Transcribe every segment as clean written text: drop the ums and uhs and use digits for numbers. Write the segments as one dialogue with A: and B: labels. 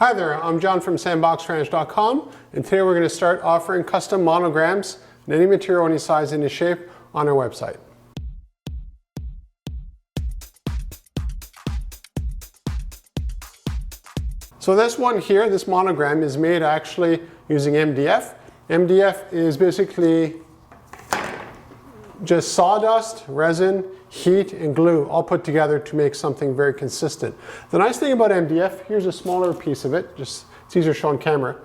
A: Hi there, I'm John from CNCKing.com, and today we're going to start offering custom monograms in any material, any size, any shape on our website. So this one here, this monogram, is made actually using MDF. MDF is basically just sawdust, resin, heat, and glue all put together to make something very consistent. The nice thing about MDF, here's a smaller piece of it, it's easier to show on camera.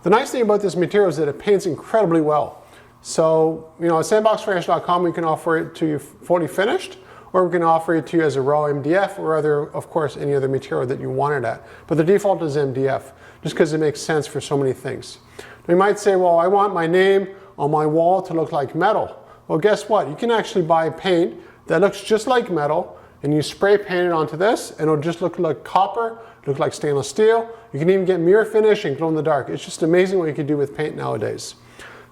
A: The nice thing about this material is that it paints incredibly well. So, at CNCKing.com we can offer it to you fully finished, or we can offer it to you as a raw MDF, or of course, any other material that you want it at. But the default is MDF, just because it makes sense for so many things. Now you might say, well, I want my name on my wall to look like metal. Well, guess what? You can actually buy paint that looks just like metal, and you spray paint it onto this, and it'll just look like copper, look like stainless steel. You can even get mirror finish and glow in the dark. It's just amazing what you can do with paint nowadays.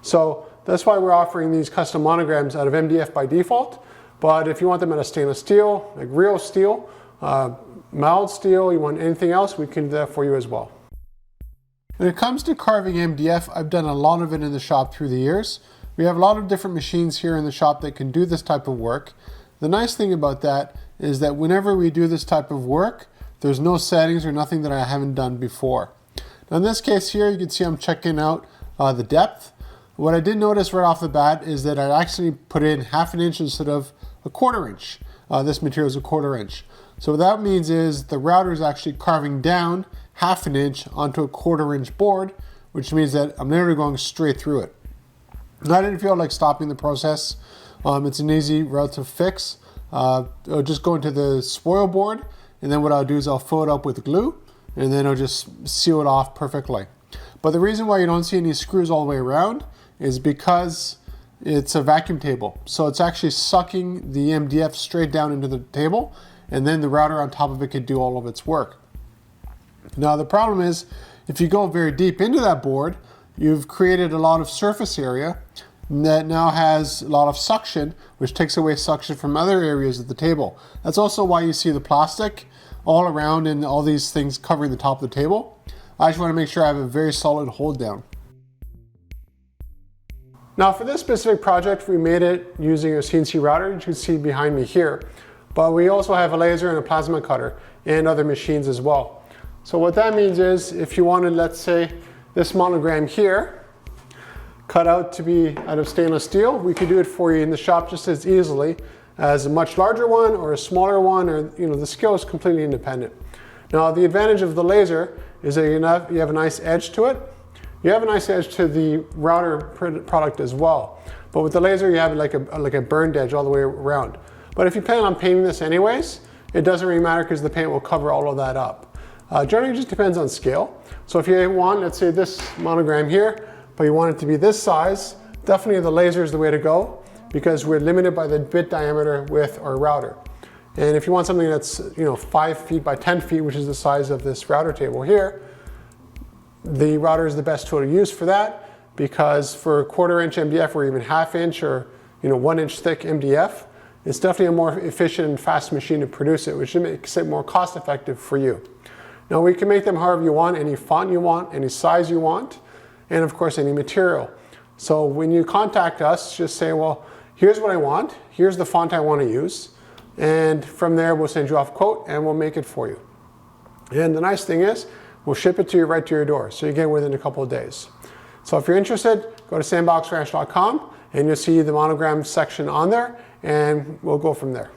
A: So that's why we're offering these custom monograms out of MDF by default. But if you want them out of stainless steel, like real steel, mild steel, you want anything else, we can do that for you as well. When it comes to carving MDF, I've done a lot of it in the shop through the years. We have a lot of different machines here in the shop that can do this type of work. The nice thing about that is that whenever we do this type of work, there's no settings or nothing that I haven't done before. Now in this case here, you can see I'm checking out the depth. What I did notice right off the bat is that I actually put in 1/2 inch instead of 1/4 inch. This material is 1/4 inch. So what that means is the router is actually carving down 1/2 inch onto a 1/4 inch board, which means that I'm literally going straight through it. And I didn't feel like stopping the process. It's an easy, relative fix. I'll just go into the spoil board, and then what I'll do is I'll fill it up with glue, and then I'll just seal it off perfectly. But the reason why you don't see any screws all the way around is because it's a vacuum table. So it's actually sucking the MDF straight down into the table, and then the router on top of it can do all of its work. Now the problem is, if you go very deep into that board, you've created a lot of surface area that now has a lot of suction, which takes away suction from other areas of the table. That's also why you see the plastic all around and all these things covering the top of the table. I just want to make sure I have a very solid hold down. Now for this specific project, we made it using a CNC router, you can see behind me here. But we also have a laser and a plasma cutter and other machines as well. So what that means is, if you wanted, let's say, this monogram here, cut out to be out of stainless steel, we could do it for you in the shop just as easily as a much larger one or a smaller one, or the skill is completely independent. Now the advantage of the laser is that you have a nice edge to it. You have a nice edge to the router product as well. But with the laser you have like a burned edge all the way around. But if you plan on painting this anyways, it doesn't really matter because the paint will cover all of that up. Generally it just depends on scale. So if you want, let's say this monogram here, but you want it to be this size, definitely the laser is the way to go, because we're limited by the bit diameter with our router. And if you want something that's 5 feet by 10 feet, which is the size of this router table here, the router is the best tool to use for that, because for 1/4 inch MDF or even 1/2 inch or 1 inch thick MDF, it's definitely a more efficient and fast machine to produce it, which makes it more cost effective for you. Now we can make them however you want, any font you want, any size you want, and of course any material. So when you contact us, just say, well, here's what I want, here's the font I want to use, and from there we'll send you off a quote and we'll make it for you. And the nice thing is, we'll ship it to you right to your door, so you get it within a couple of days. So if you're interested, go to CNCKing.com and you'll see the monogram section on there, and we'll go from there.